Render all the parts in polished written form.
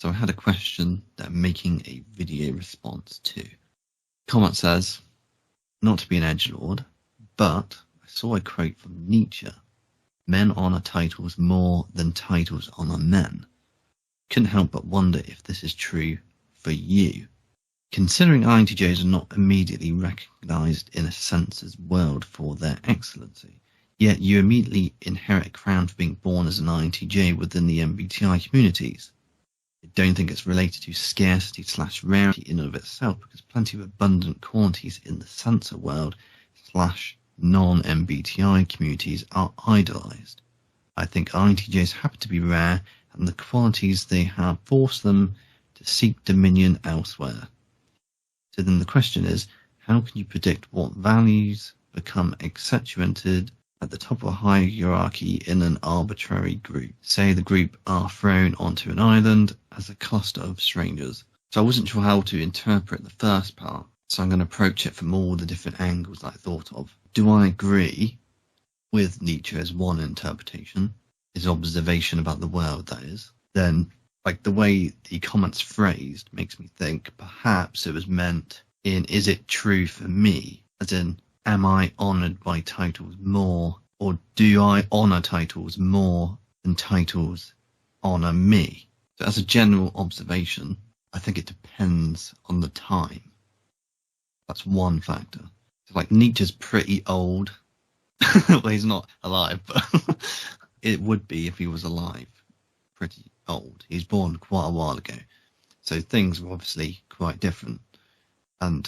So I had a question that I'm making a video response to. Comment says, not to be an edgelord, but I saw a quote from Nietzsche. Men honour titles more than titles honour men. Couldn't help but wonder if this is true for you. Considering INTJs are not immediately recognised in a census world for their excellency, yet you immediately inherit a crown for being born as an INTJ within the MBTI communities. I don't think it's related to scarcity/rarity in and of itself, because plenty of abundant qualities in the sensor world / non-MBTI communities are idolised. I think INTJs happen to be rare, and the qualities they have force them to seek dominion elsewhere. So then the question is, how can you predict what values become accentuated at the top of a hierarchy in an arbitrary group? Say the group are thrown onto an island as a cluster of strangers. So I wasn't sure how to interpret the first part, so I'm going to approach it from all the different angles I thought of. Do I agree with Nietzsche as one interpretation, his observation about the world, that is? Then, like, the way the comment's phrased makes me think perhaps it was meant in, is it true for me? As in, am I honoured by titles more, or do I honour titles more than titles honour me? So as a general observation, I think it depends on the time. That's one factor. So like, Nietzsche's pretty old. Well, he's not alive, but it would be if he was alive. Pretty old. He's born quite a while ago. So things were obviously quite different. And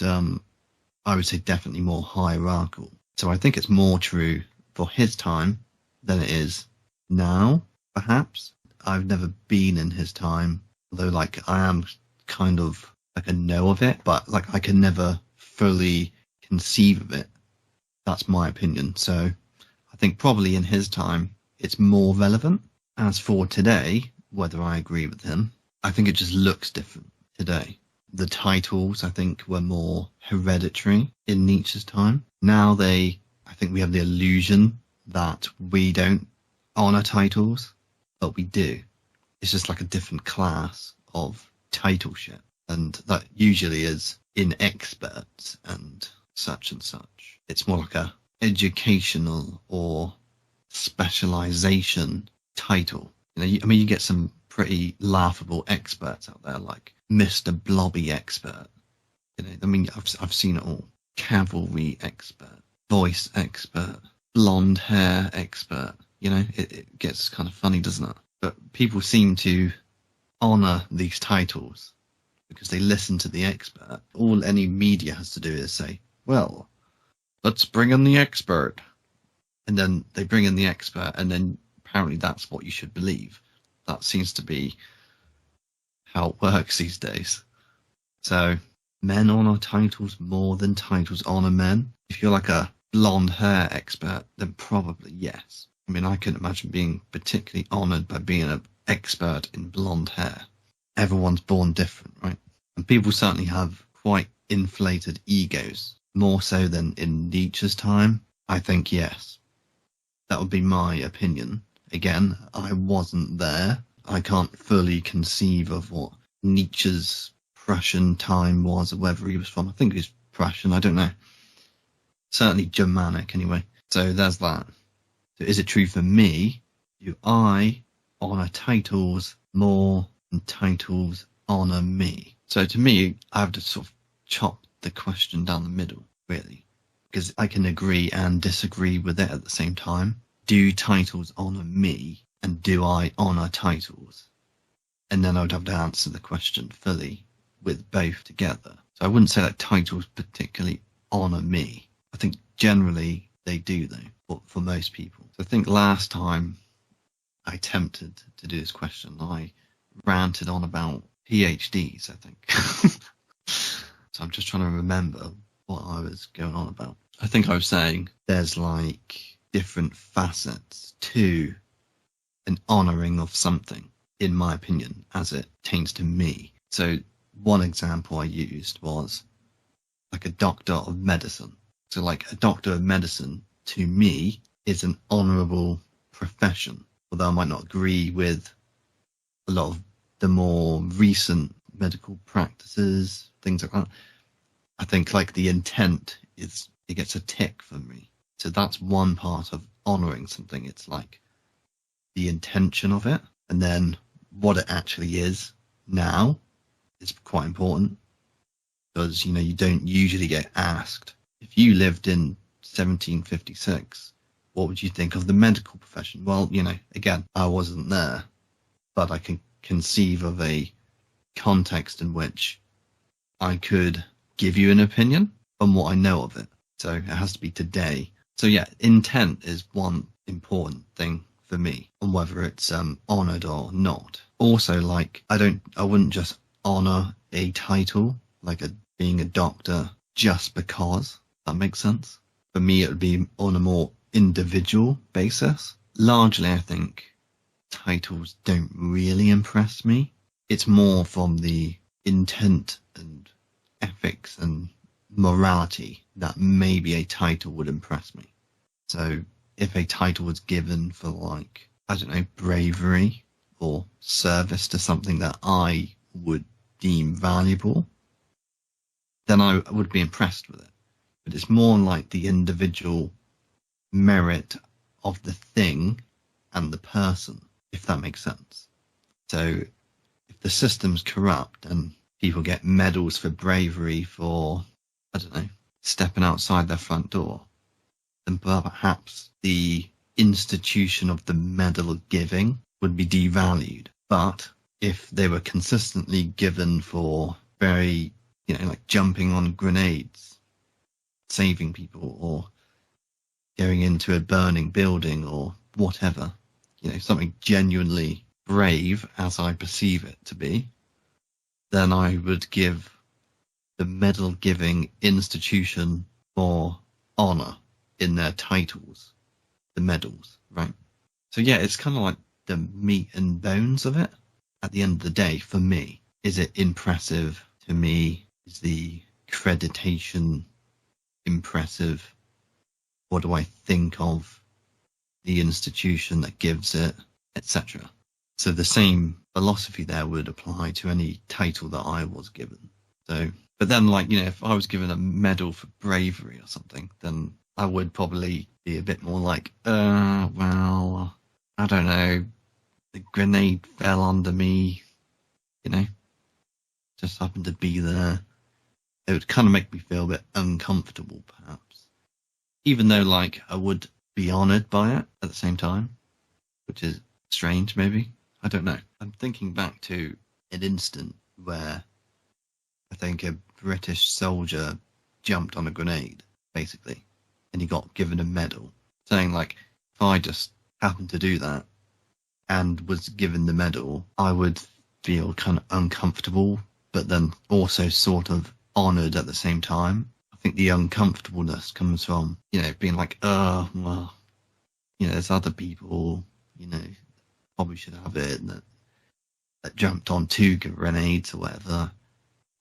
I would say definitely more hierarchical. So I think it's more true for his time than it is now, perhaps. I've never been in his time, although like I am kind of like a know of it, but like I can never fully conceive of it. That's my opinion. So I think probably in his time it's more relevant. As for today, whether I agree with him, I think it just looks different today. The titles, I think, were more hereditary in Nietzsche's time. Now I think we have the illusion that we don't honour titles, but we do. It's just like a different class of titleship. And that usually is in experts and such. It's more like a educational or specialization title. You know, you get some pretty laughable experts out there, like Mr. Blobby expert. You know, I mean, I've seen it all. Cavalry expert, voice expert, blonde hair expert. You know, it gets kind of funny, doesn't it? But people seem to honour these titles because they listen to the expert. All any media has to do is say, well, let's bring in the expert. And then they bring in the expert, and then apparently that's what you should believe. That seems to be how it works these days. So men honour titles more than titles honour men. If you're like a blonde hair expert, then probably yes. I mean, I couldn't imagine being particularly honoured by being an expert in blonde hair. Everyone's born different, right? And people certainly have quite inflated egos, more so than in Nietzsche's time. I think yes. That would be my opinion. Again, I wasn't there. I can't fully conceive of what Nietzsche's Prussian time was, or whether he was from. I think he was Prussian, I don't know. Certainly Germanic anyway. So there's that. So is it true for me? Do I honour titles more than titles honour me? So to me, I have to sort of chop the question down the middle, really. Because I can agree and disagree with it at the same time. Do titles honour me, and do I honour titles? And then I would have to answer the question fully with both together. So I wouldn't say that titles particularly honour me. I think generally they do, though, but for most people. So I think last time I attempted to do this question, I ranted on about PhDs, I think. So I'm just trying to remember what I was going on about. I think I was saying there's like different facets to an honouring of something, in my opinion, as it pertains to me. So one example I used was like a doctor of medicine. So like a doctor of medicine, to me, is an honourable profession. Although I might not agree with a lot of the more recent medical practices, things like that, I think like the intent it gets a tick for me. So that's one part of honoring something. It's like the intention of it, and then what it actually is now is quite important, because you don't usually get asked, if you lived in 1756, what would you think of the medical profession? Well, again, I wasn't there, but I can conceive of a context in which I could give you an opinion on what I know of it. So it has to be today. So yeah, intent is one important thing for me, on whether it's honored or not. Also, like, I wouldn't just honor a title, like being a doctor, just because. That makes sense. For me, it would be on a more individual basis. Largely, I think titles don't really impress me. It's more from the intent and ethics and morality that maybe a title would impress me. So if a title was given for, like, I don't know, bravery or service to something that I would deem valuable, then I would be impressed with it. But it's more like the individual merit of the thing and the person, if that makes sense. So if the system's corrupt and people get medals for bravery for, I don't know, stepping outside their front door, then perhaps the institution of the medal giving would be devalued. But if they were consistently given for very, like jumping on grenades, saving people, or going into a burning building, or whatever, something genuinely brave as I perceive it to be, then I would give the medal giving institution more honor in their titles, the medals, right? So yeah, it's kind of like the meat and bones of it. At the end of the day, for me, is it impressive to me? Is the accreditation impressive? What do I think of the institution that gives it, etc.? So the same philosophy there would apply to any title that I was given. So, but then, like, if I was given a medal for bravery or something, then I would probably be a bit more like, well, I don't know, the grenade fell under me, just happened to be there. It would kind of make me feel a bit uncomfortable, perhaps. Even though, like, I would be honoured by it at the same time, which is strange, maybe. I don't know. I'm thinking back to an instant where I think a British soldier jumped on a grenade, basically, and he got given a medal, saying, like, if I just happened to do that and was given the medal, I would feel kind of uncomfortable, but then also sort of honoured at the same time. I think the uncomfortableness comes from, being like, well, there's other people, probably should have it, that jumped on 2 grenades or whatever.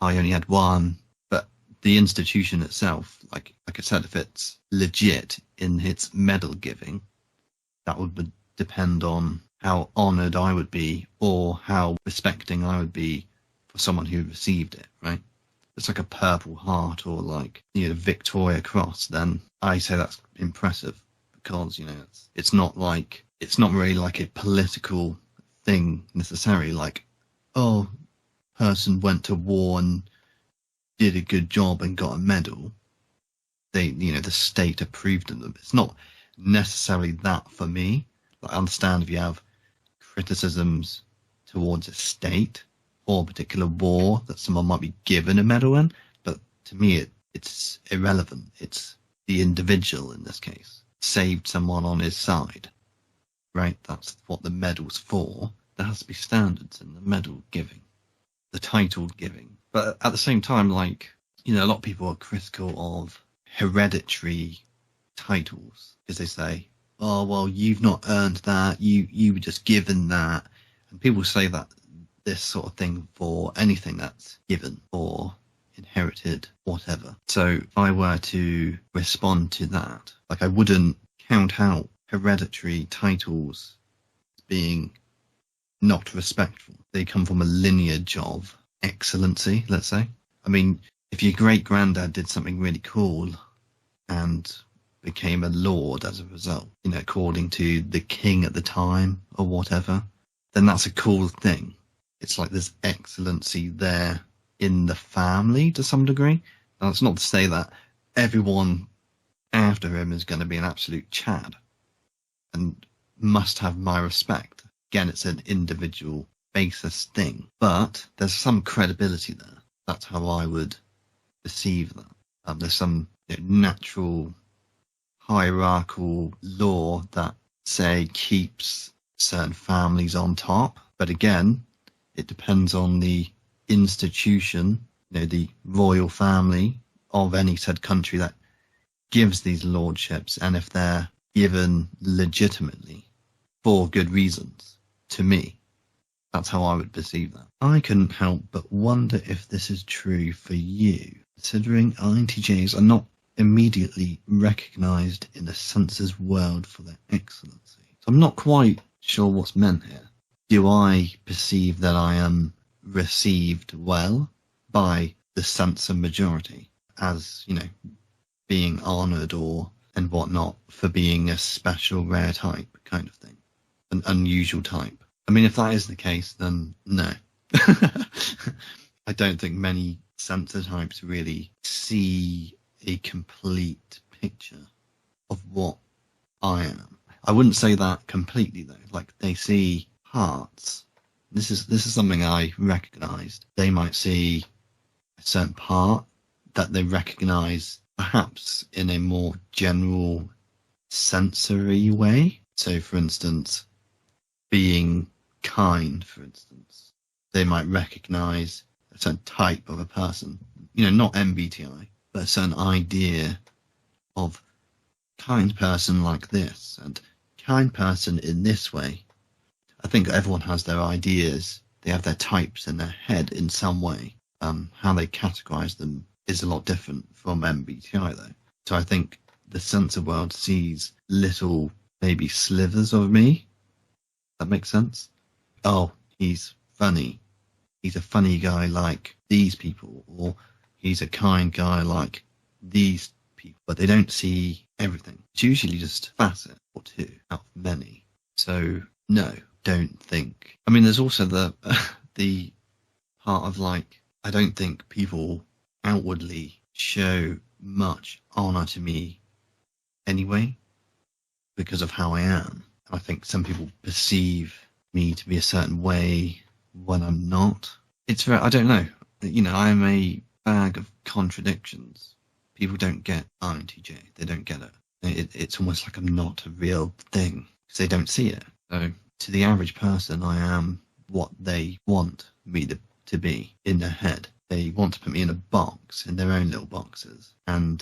I only had 1. But the institution itself, like I said, if it's legit in its medal giving, that would depend on how honoured I would be, or how respecting I would be for someone who received it, right? It's like a Purple Heart or like, Victoria Cross, then I say that's impressive, because, it's not really like a political thing necessarily, like, oh, person went to war and did a good job and got a medal. They, the state approved of them. It's not necessarily that for me. Like, I understand if you have criticisms towards a state or a particular war that someone might be given a medal in, but to me it's irrelevant. It's the individual in this case saved someone on his side, right? That's what the medal's for. There has to be standards in the medal giving, the title giving. But at the same time, like, a lot of people are critical of hereditary titles, because they say, oh, well, you've not earned that, you were just given that. And people say that this sort of thing for anything that's given or inherited, whatever. So if I were to respond to that, like, I wouldn't count out hereditary titles being not respectful. They come from a lineage of excellency, let's say. I mean, if your great granddad did something really cool and became a lord as a result, you know, according to the king at the time or whatever, then that's a cool thing. It's like there's excellency there in the family to some degree. Now, it's not to say that everyone after him is going to be an absolute Chad and must have my respect. Again, it's an individual basis thing, but there's some credibility there. That's how I would perceive that. There's some natural hierarchical law that, say, keeps certain families on top. But again, it depends on the institution, the royal family of any said country that gives these lordships, and if they're given legitimately for good reasons. To me, that's how I would perceive that. I couldn't help but wonder if this is true for you, considering INTJs are not immediately recognized in the census world for their excellency. So I'm not quite sure what's meant here. Do I perceive that I am received well by the censor majority as, being honoured and whatnot for being a special rare type kind of thing, an unusual type? I mean, if that is the case, then no. I don't think many censor types really see a complete picture of what I am. I wouldn't say that completely though. Like, they see parts. This is something I recognized. They might see a certain part that they recognize perhaps in a more general sensory way. So, for instance, being kind, for instance, they might recognize a certain type of a person, not MBTI, but a certain idea of kind person like this and kind person in this way. I think everyone has their ideas. They have their types in their head in some way. How they categorize them is a lot different from MBTI though. So I think the sensor world sees little maybe slivers of me. That makes sense? Oh, he's funny. He's a funny guy like these people, or he's a kind guy like these people. But they don't see everything. It's usually just a facet or two out of many. So no, don't think. I mean, there's also the part of I don't think people outwardly show much honor to me anyway because of how I am. I think some people perceive me to be a certain way when I'm not. I don't know. I am a bag of contradictions. People don't get INTJ. They don't get it. It's almost like I'm not a real thing because they don't see it. So to the average person, I am what they want me to be in their head. They want to put me in a box, in their own little boxes, and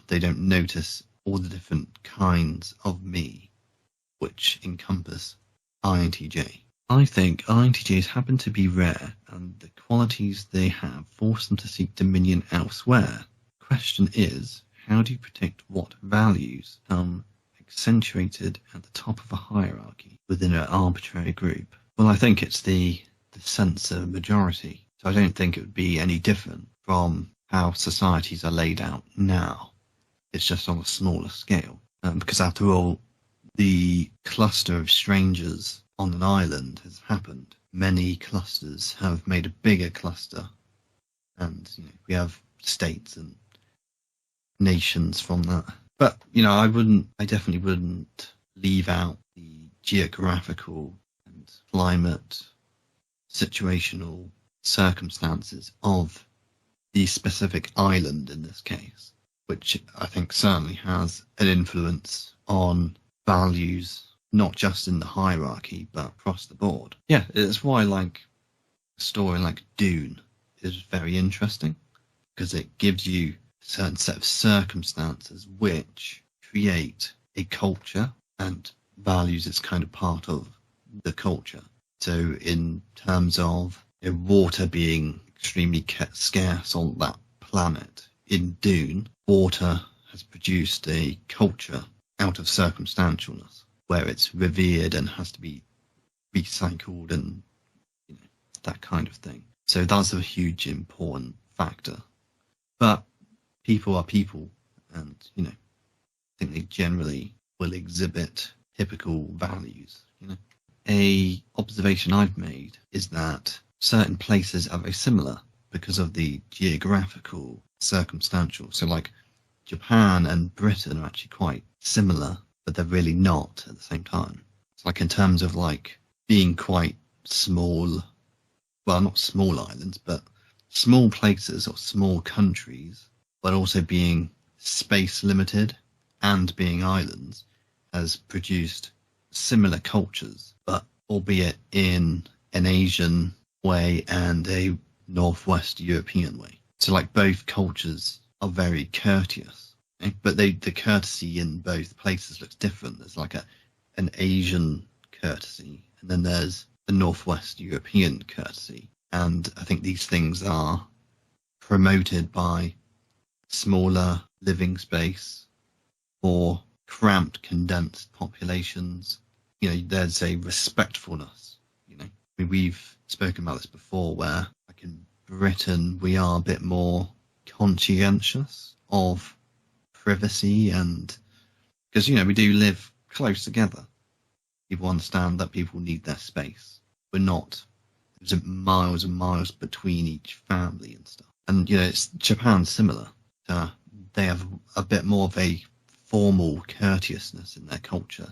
they don't notice all the different kinds of me which encompass INTJ. I think INTJs happen to be rare, and the qualities they have force them to seek dominion elsewhere. Question is, how do you predict what values become accentuated at the top of a hierarchy within an arbitrary group? Well, I think it's the censor majority. So I don't think it would be any different from how societies are laid out now. It's just on a smaller scale. Because after all, the cluster of strangers on an island has happened. Many clusters have made a bigger cluster. And we have states and nations from that. But, I definitely wouldn't leave out the geographical and climate situational circumstances of the specific island in this case, which I think certainly has an influence on values, not just in the hierarchy, but across the board. Yeah, it's why a story like Dune is very interesting, because it gives you a certain set of circumstances which create a culture, and values is kind of part of the culture. So in terms of water being extremely scarce on that planet, in Dune, water has produced a culture out of circumstantialness, where it's revered and has to be recycled and that kind of thing. So that's a huge important factor. But people are people, and I think they generally will exhibit typical values. A observation I've made is that certain places are very similar because of the geographical circumstantial. So like Japan and Britain are actually quite similar, but they're really not at the same time. It's like in terms of like being quite small, well, not small islands, but small places or small countries, but also being space limited and being islands has produced similar cultures, but albeit in an Asian way and a Northwest European way. So like both cultures are very courteous, but the courtesy in both places looks different. There's like an Asian courtesy, and then there's a Northwest European courtesy. And I think these things are promoted by smaller living space or cramped, condensed populations. There's a respectfulness. We've spoken about this before, where like in Britain we are a bit more conscientious of privacy, and because we do live close together, people understand that people need their space. There's miles and miles between each family and stuff. And Japan's similar. They have a bit more of a formal courteousness in their culture.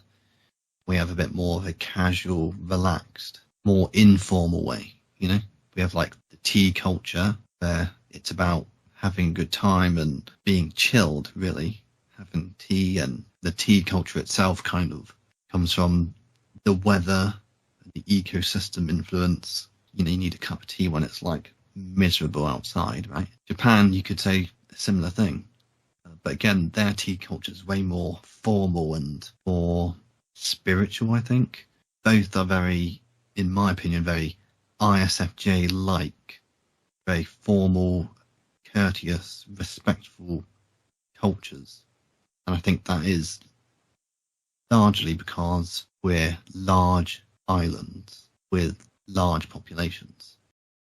We have a bit more of a casual, relaxed, more informal way. We have like the tea culture, where it's about having a good time and being chilled, really, having tea. And the tea culture itself kind of comes from the weather, the ecosystem influence. You need a cup of tea when it's like miserable outside, right? Japan, you could say a similar thing. But again, their tea culture is way more formal and more spiritual, I think. Both are very, in my opinion, very ISFJ-like, very formal, courteous, respectful cultures. And I think that is largely because we're large islands with large populations.